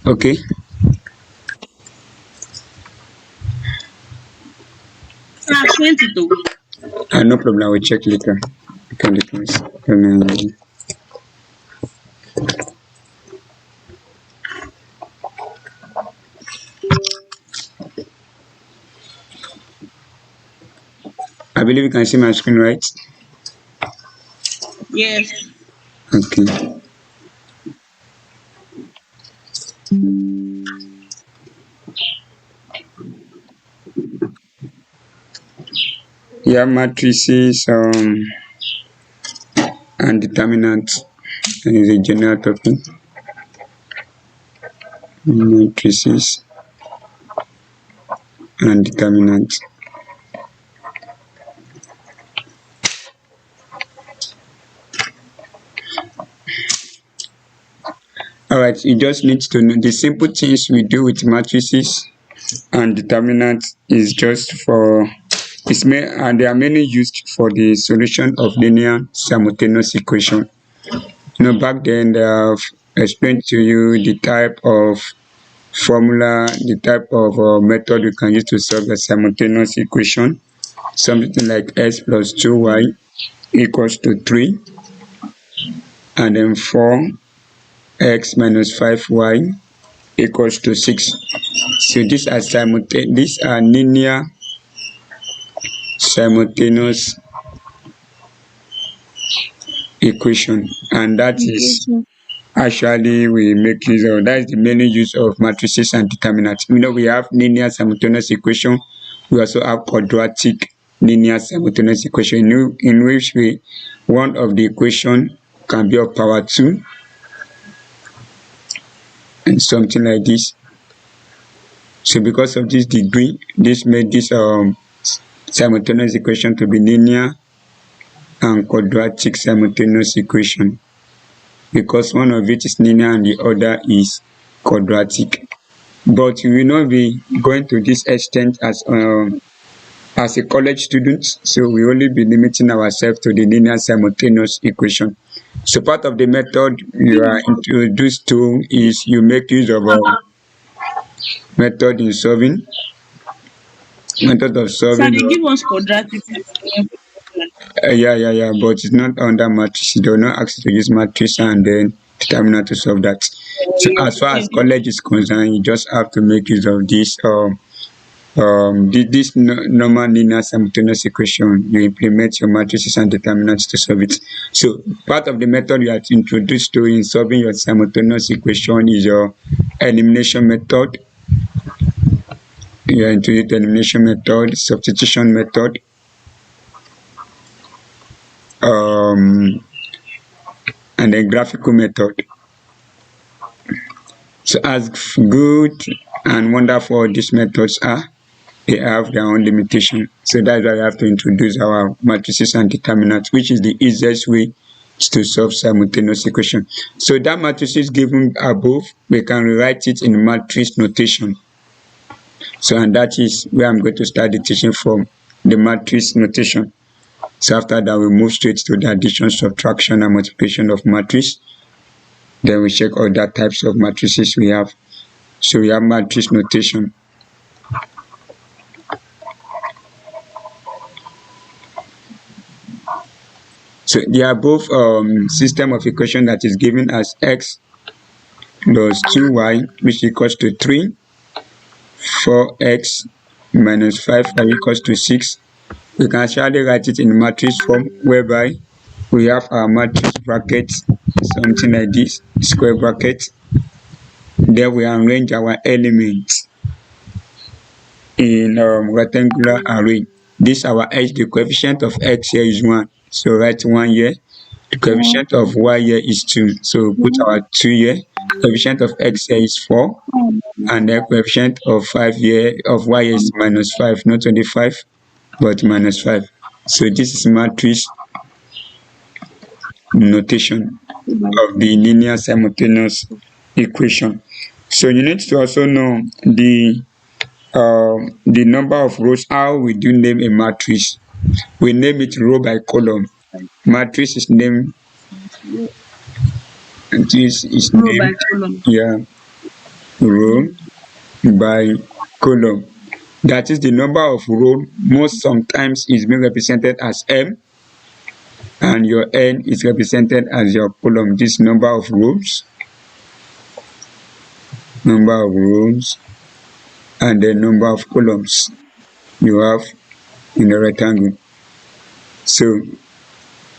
Okay. 22. No problem. I will check later. Okay, I believe you can see my screen, right? Yes. Okay. Yeah, matrices and determinants is a general topic. Matrices and determinants. All right, you just need to know the simple things we do with matrices and determinants is just for and there are many used for the solution of linear simultaneous equation. Back then they have explained to you the type of formula, the type of method you can use to solve a simultaneous equation. Something like x plus 2y equals to 3, and then 4x minus 5y equals to 6. So these are linear simultaneous equation, and that is actually we make use of, that is the main use of matrices and determinants. We have linear simultaneous equation. We also have quadratic linear simultaneous equation in which one of the equation can be of power 2 and something like this. So because of this degree, this made this simultaneous equation to be linear and quadratic simultaneous equation, because one of it is linear and the other is quadratic. But we will not be going to this extent as a college student, so we only be limiting ourselves to the linear simultaneous equation. So part of the method you are introduced to is you make use of a method of solving. So they give us quadratic. Yeah, but it's not under matrix. You do not ask you to use matrix and then determinant to solve that. So as far as college is concerned, you just have to make use of this normal linear simultaneous equation. You implement your matrices and determinants to solve it. So part of the method you are introduced to in solving your simultaneous equation is your elimination method. You are into the elimination method, substitution method, and then graphical method. So as good and wonderful these methods are, they have their own limitation. So that's why we have to introduce our matrices and determinants, which is the easiest way to solve simultaneous equation. So that matrices given above, we can rewrite it in matrix notation. So and that is where I'm going to start the teaching from, the matrix notation. So after that, we move straight to the addition, subtraction, and multiplication of matrix. Then we check other types of matrices we have. So we have matrix notation. So the above system of equation that is given as x plus 2y, which equals to 3, 4x minus 5y equals to 6. We can actually write it in matrix form, whereby we have our matrix bracket, something like this, square bracket. Then we arrange our elements in rectangular array. This our x, the coefficient of x here is 1. So write 1 here. The coefficient of y here is 2. So put our 2 here. Coefficient of x here is 4. And the coefficient of 5 here, of y is minus 5, not 25, but minus 5. So this is matrix notation of the linear simultaneous equation. So you need to also know the number of rows. How we do name a matrix? We name it row by column. Matrix is named. This is Row by column. Yeah. row by column. That is the number of row most sometimes is being represented as M, and your N is represented as your column. This number of rows, and the number of columns you have in the rectangle. So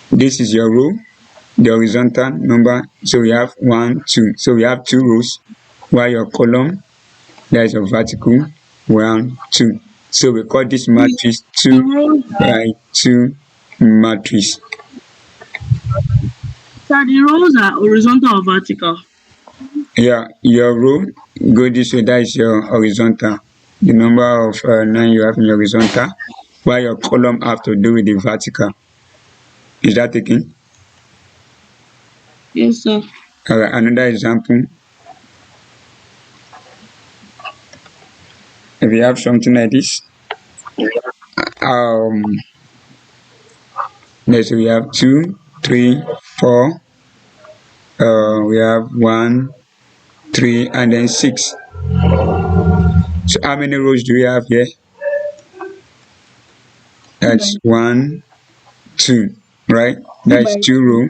this is your row, the horizontal number. So we have 1, 2. So we have 2 rows, while your column, that is your vertical, 1, 2. So we call this matrix 2 by 2 matrix. So the rows are horizontal or vertical? Yeah, your row go this way, that is your horizontal. The number of 9 you have in your horizontal, while your column have to do with the vertical. Is that taken? Yes, sir. Alright, another example. If you have something like this, let's say we have 2, 3, 4, we have 1, 3, and then 6. So how many rows do we have here? That's 1, 2, right? That's 2 rows,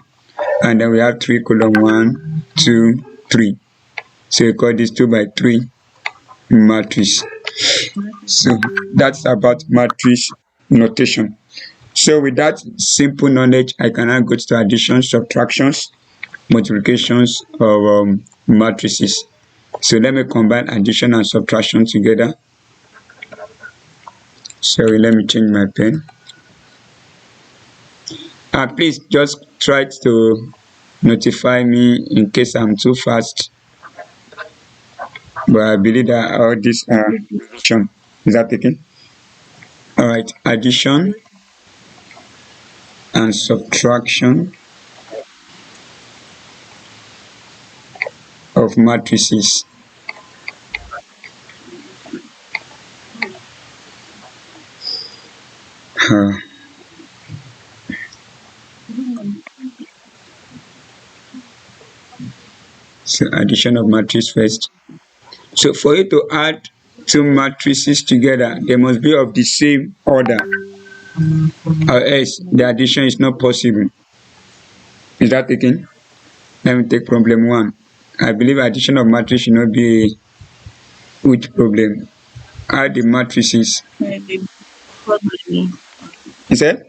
and then we have 3 column, 1, 2, 3. So we call this 2 by 3 matrix. So that's about matrix notation. So with that simple knowledge, I can now go to addition, subtractions, multiplications of matrices. So let me combine addition and subtraction together. Sorry, let me change my pen. Please just try to notify me in case I'm too fast. But I believe that all this addition is that taken? Alright, addition and subtraction of matrices. So addition of matrix first. So for you to add 2 matrices together, they must be of the same order, or else the addition is not possible. Is that taken? Let me take problem 1. I believe addition of matrix should not be a huge problem. Add the matrices. Is that?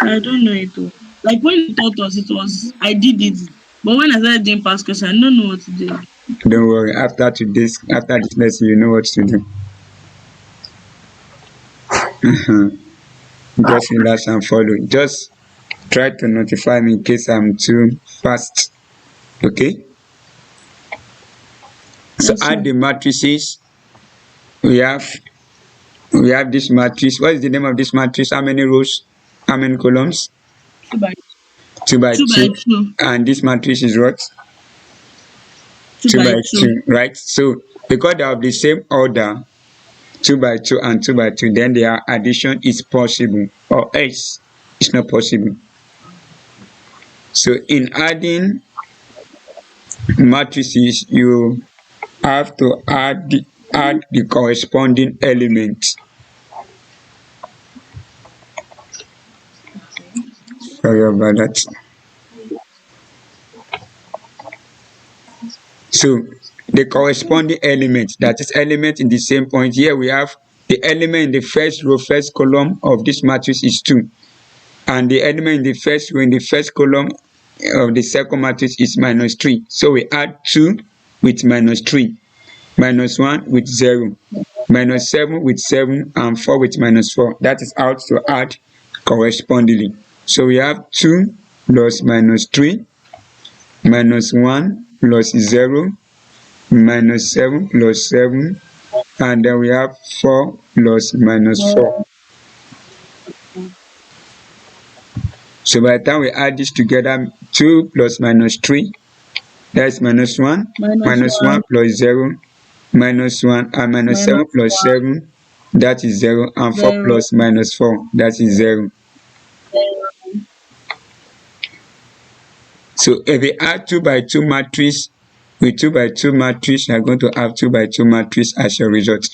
I don't know it all. Like when you taught us, I did it. But when I started doing past question, I don't know what to do. Don't worry. After this lesson, you know what to do. Just relax and follow. Just try to notify me in case I'm too fast. Okay? So yes, add the matrices. We have this matrix. What is the name of this matrix? How many rows? How many columns? 2 by 2 by 2. And this matrix is what? 2 by 2, right? So because they are of the same order, 2 by 2 and 2 by 2, then their addition is possible, or else it's not possible. So in adding matrices, you have to add the corresponding element. Sorry about that. So the corresponding element, that is element in the same point. Here we have the element in the first row, first column of this matrix is 2. And the element in the first row, in the first column of the second matrix is -3. So we add 2 with -3, -1 with 0, -7 with 7, and 4 with -4. That is how to add correspondingly. So we have 2 plus -3, -1 plus 0, -7 plus 7, and then we have 4 plus -4. So by the time we add this together, 2 plus -3, that's -1, -1 plus 0, -1, and -7 plus 7, that is 0, and 4 plus -4, that is 0. So if we add 2 by 2 matrix, with 2 by 2 matrix, you are going to have 2 by 2 matrix as your result.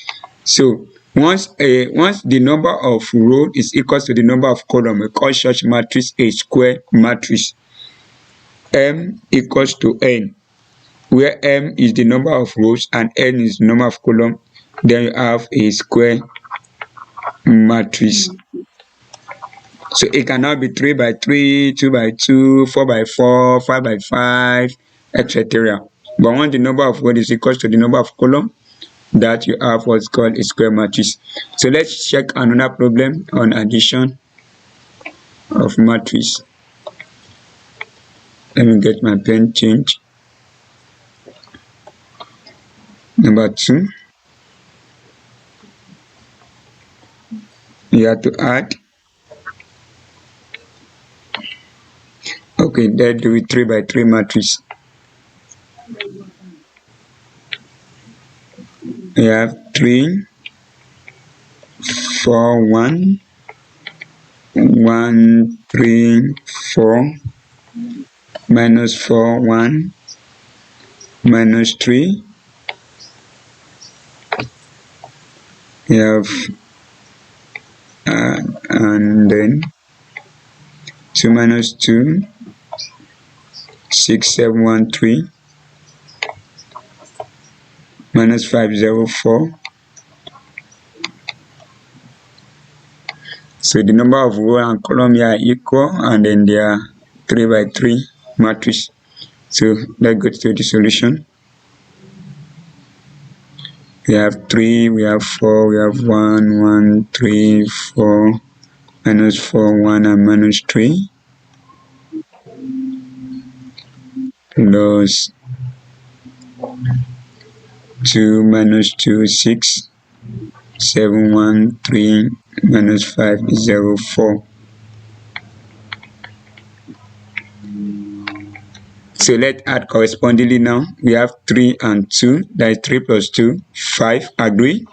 So once the number of rows is equal to the number of columns, we call such matrix a square matrix. M equals to n, where m is the number of rows and n is the number of columns. Then you have a square matrix. So it cannot be 3 by 3, 2 by 2, 4 by 4, 5 by 5, etc. But when the number of rows is equal to the number of columns, that you have what's called a square matrix. So let's check another problem on addition of matrix. Let me get my pen changed. Number 2, you have to add. Okay, let's do it 3 by 3 matrix. You have 3, 4, 1, 1, 3, 4, minus 4, 1, minus 3. You have and then 2 minus 2, 6, 7, 1, 3, minus 5, 0, 4. So the number of rows and columns here are equal, and then they are 3 by 3 matrix. So let's go to the solution. We have 3, we have 4, we have 1, 1, 3, 4, minus 4, 1, and minus 3, plus 2, minus 2, 6, 7, 1, 3, minus 5, 0, 4. So let's add correspondingly now. We have 3 and 2, that is 3 plus 2, 5, agree?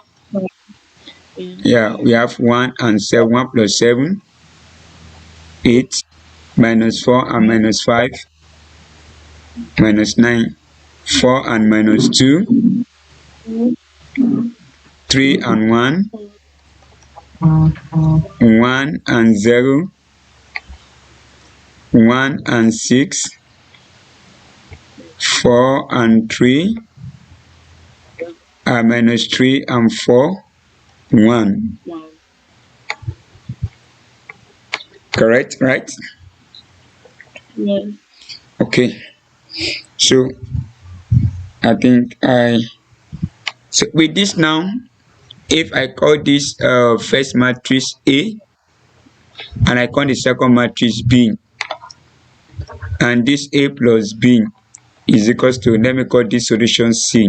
Yeah, we have 1 and 7, 1 plus 7, 8, minus 4 and minus 5, minus 9, 4 and minus 2, 3 and 1, 1 and 0, 1 and 6, 4 and 3, minus 3 and 4, 1. Correct, right? Yes. Okay. So I think so with this now, if I call this first matrix A and I call the second matrix B, and this A plus B is equals to, let me call this solution C.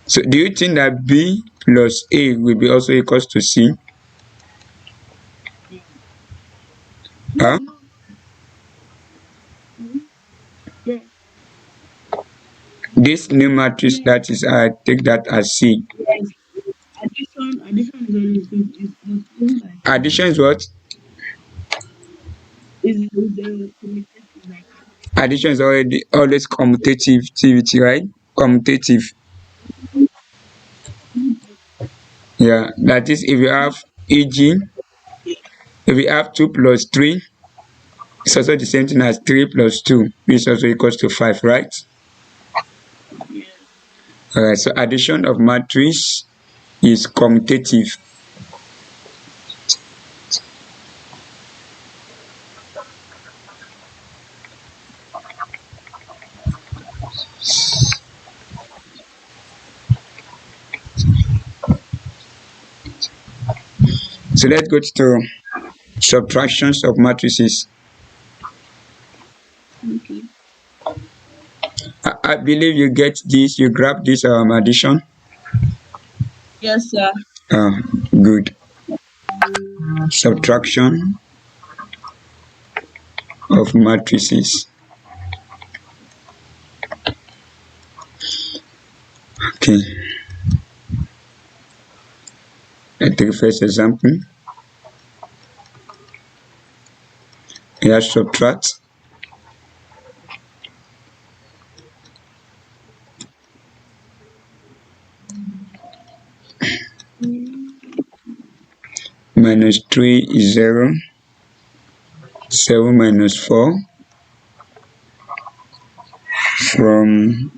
So do you think that B plus A will be also equals to C? Huh? Yes. This new matrix, that is, I take that as C. Yes. Addition is always like Addition is what? is the commutative like Addition is always commutativity, right? Commutative. Yeah, that is, if you have e.g., if you have 2 plus 3, it's also the same thing as 3 plus 2, which is also equals to 5, right? yes. Alright, so addition of matrix is commutative. So let's go to subtractions of matrices. Okay. I believe you get this, you grab this addition. Yes, sir. Good. Subtraction of matrices. Okay. Let's take the first example. Here subtract minus 3 is 0. 7 minus 4 from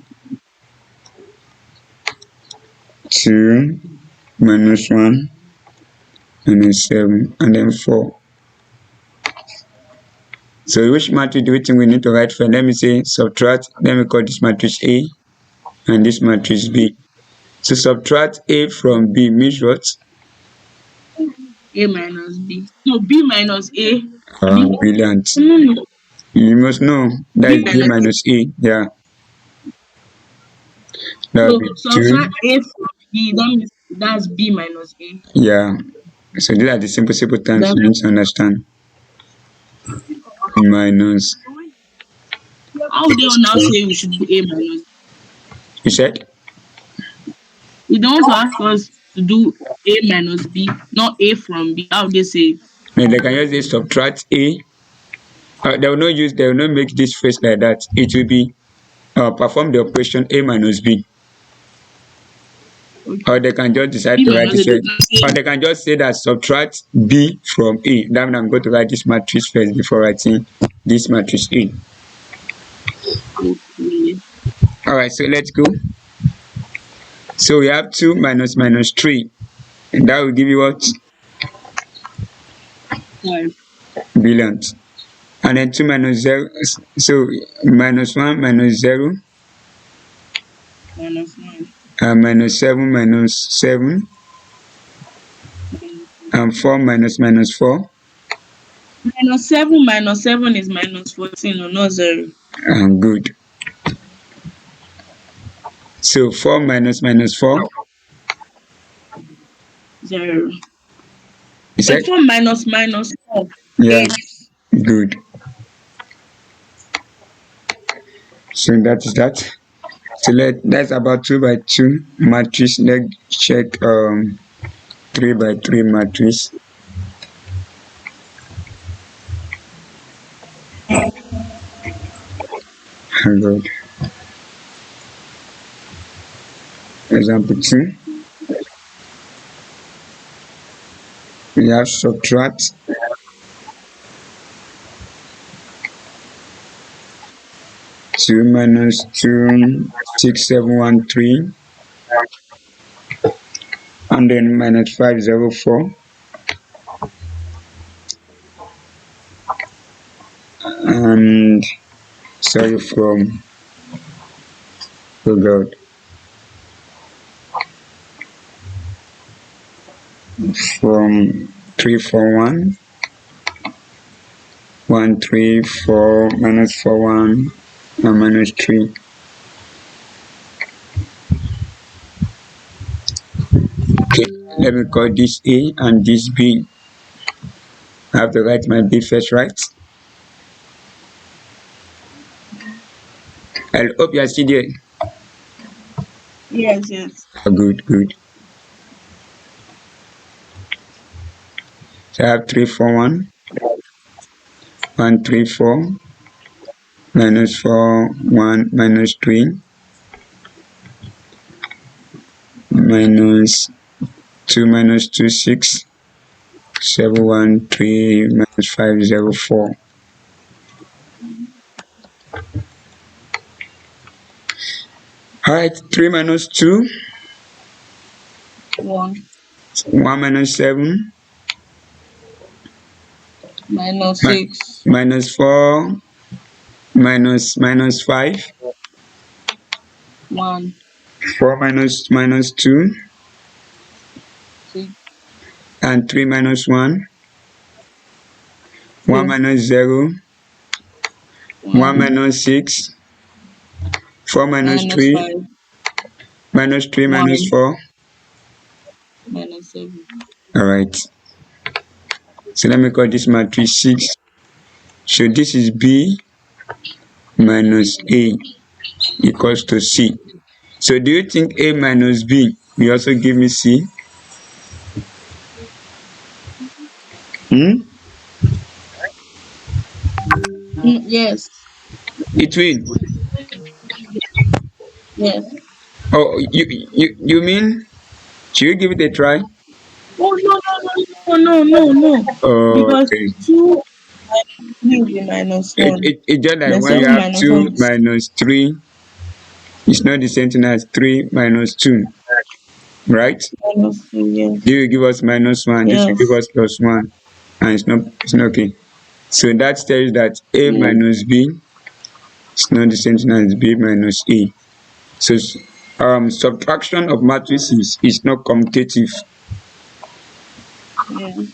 2 minus 1 minus 7 and then 4. So which matrix do we think we need to write for? Let me say subtract. Let me call this matrix A and this matrix B. So subtract A from B means what? A minus B. No, B minus A. Brilliant. No. You must know that is B minus A. Yeah. That will be 2. Subtract A from B. That means that's B minus A. Yeah. So these are the simple terms you need to understand. Minus. How would they now say we should do A minus? You said? You don't want to ask us to do A minus B, not A from B. How would they say? No, they can use this subtract A. They will not make this phrase like that. It will be perform the operation A minus B. Okay. Or they can just decide to write this. Or they can just say that subtract B from A. That means I'm going to write this matrix first before writing this matrix A. Okay. Alright, so let's go. So we have 2 minus 3. And that will give you what? 5. Brilliant. And then 2 minus 0. So minus 1 minus 0. Minus 1. Minus 7 minus 7. And 4 minus 4. Minus 7 minus 7 is minus 14, or not 0. Good. So 4 minus 4. 0. Is that 4 minus 4? Yeah. 8. Good. So that is that. So that's about 2 by 2 matrix. Let's check 3 by 3 matrix. Good. Example 2. We have subtract 2 minus 2, 6, 7, 1, 3, and then minus 5, 0, 4, and sorry from God. From 3, 4, 1, 1, 3, 4, minus 4, 1, and minus 3. Okay, let me call this A and this B. I have to write my B first, right? I hope you are still there. Yes. Good. So I have 3, 4, 1, 1, 3, 4, minus 4, 1, minus 3, minus 2, minus 2, 6, 7, 1, 3, minus 5, 0, 4. Alright, 3 minus 2, 1. 1 minus 7, minus 6, minus 4, minus 5, 1, 4 minus 2, 6, and 3 minus 1, 1 minus 0, 1 minus 6, 4 minus 3, 5, minus 3 minus 4, minus 7. Alright. So let me call this matrix 6. So this is B minus A equals to C. So do you think A minus B will also give me C? Yes. It will. Yes. Oh, you mean? Should you give it a try? Oh, no. Because Okay. 2 minus 3 will be minus It, 1. it, it just like Then when you 7 have minus 1 2 is minus 3, it's not the same thing as 3 minus 2, right? minus 2, This yes. will give us minus 1, this will give Yes. us plus 1, and it's not okay. So that tells that A Yes. minus B is not the same thing as B minus A. So subtraction of matrices is not commutative. Yes.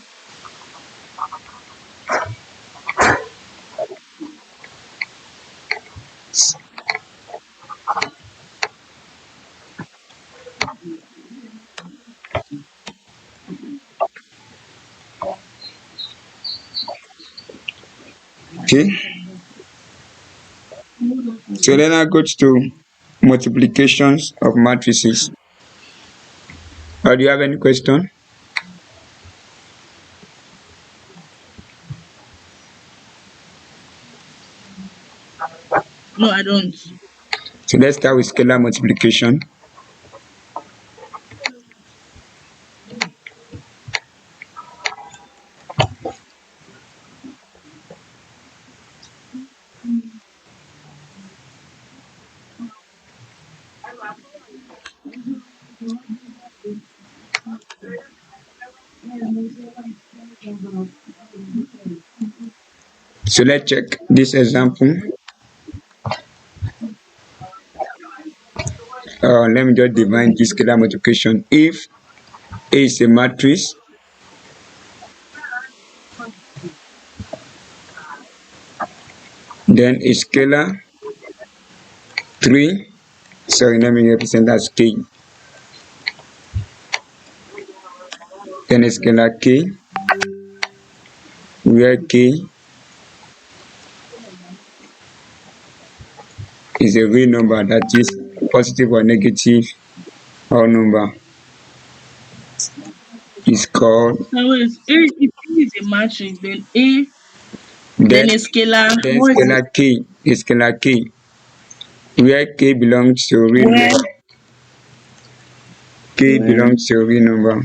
Okay. So then I go to multiplications of matrices. Do you have any question? No, I don't. So let's start with scalar multiplication. So let's check this example. Let me just define this scalar multiplication. If A is a matrix, then a scalar 3, sorry, let me represent as K, then a scalar K, where K is a real number, that is positive or negative whole number, is called, So wait, if A is a matrix, then A, then then a scalar, then what is it? scalar K, where K belongs to real Where, number. K where, belongs to a real number.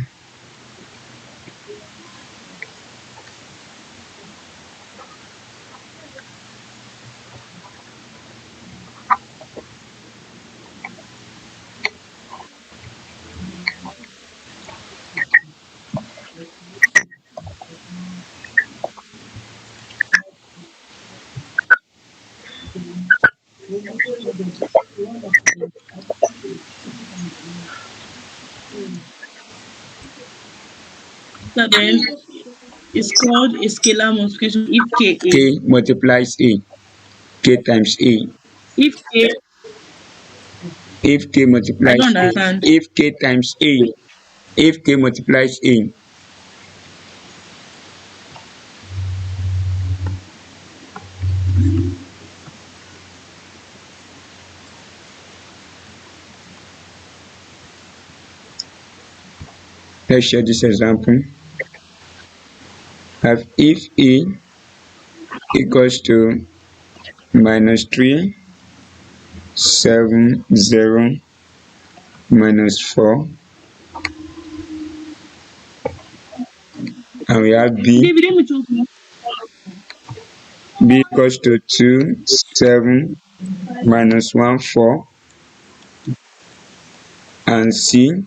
so then it's called a scalar multiplication if Ka. K multiplies A, K times A. If K, If K I don't multiplies A, understand. if K times A, if K multiplies A, let's share this example. If A equals to minus 3, 7, 0, minus 4, and we have David, let me talk more. B equals to 2, 7, minus 1, 4, and C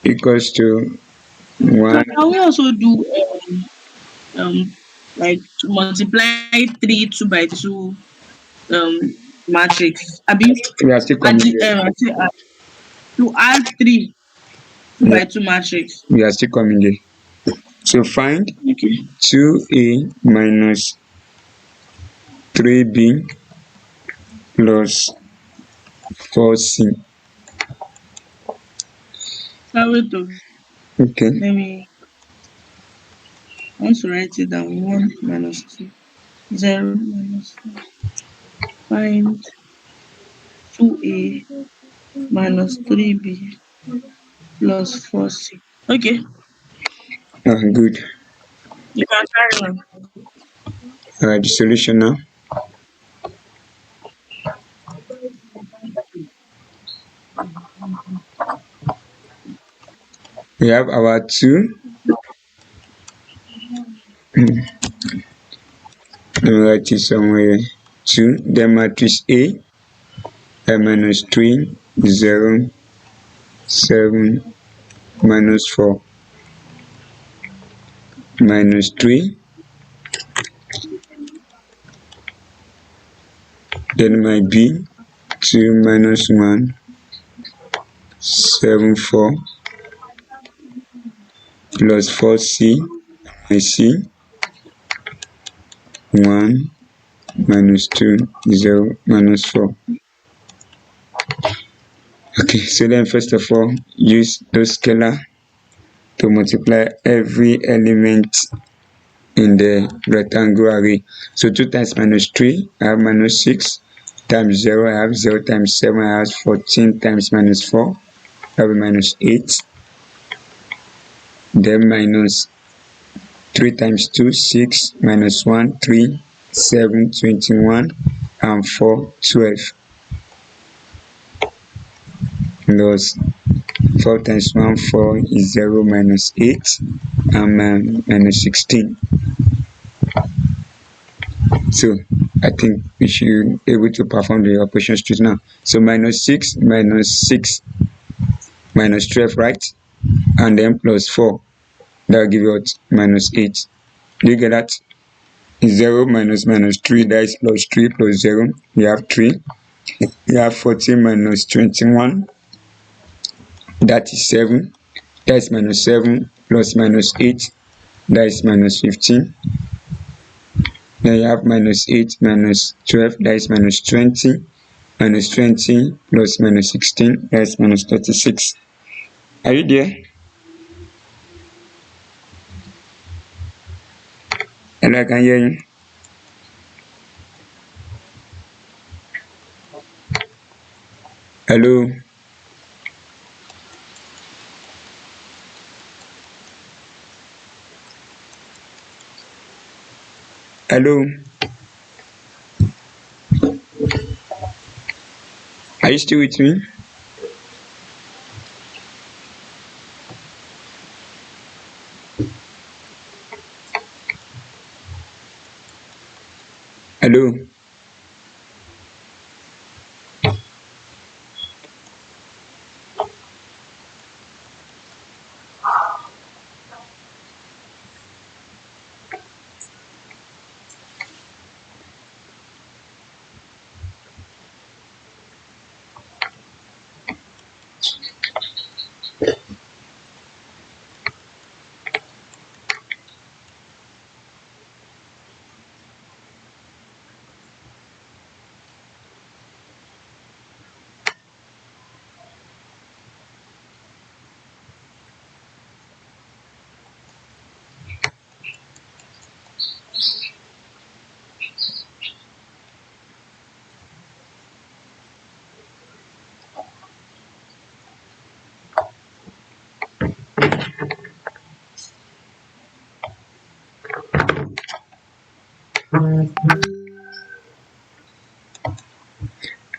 equals to 1. Can we also do um like to multiply 3 2 by 2 matrix? Abi, We are still add coming there. I say to add 3 2 Yeah, by 2 matrix. we are still coming there. So find Okay. 2A minus 3B plus 4C. So wait to Okay. let me I want to write it down. 1 minus 2 0 minus 4. Find 2A minus 3B plus 4C. Okay, Good. you can carry on. The solution now. We have our 2. Let me write it somewhere. 2. Then matrix A, minus 3, 0, 7, minus 4, minus 3. Then my B, 2 minus 1, 7, 4, plus 4C, my C, 1, minus 2, 0, minus 4. Okay, so then first of all, use those scalar to multiply every element in the rectangle array. So 2 times minus 3, I have minus 6, times 0, I have 0, times 7, I have 14, times minus 4, I have minus 8, then minus 3 times 2, 6, minus 1, 3, 7, 21, and 4, 12. Plus 4 times 1, 4 is 0, minus 8, and minus 16. So I think we should be able to perform the operation straight now. So minus 6, minus 12, right? And then plus 4. That will give you what? Minus 8. Do you get that? 0 minus 3, that is plus 3 plus 0. You have 3. You have 14 minus 21. That is 7. That is minus 7 plus minus 8. That is minus 15. Then you have minus 8 minus 12. That is minus 20. Minus 20 plus minus 16. That is minus 36. Are you there? And I can hear you. Hello. Hello. Are you still with me? Hello.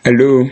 Hello.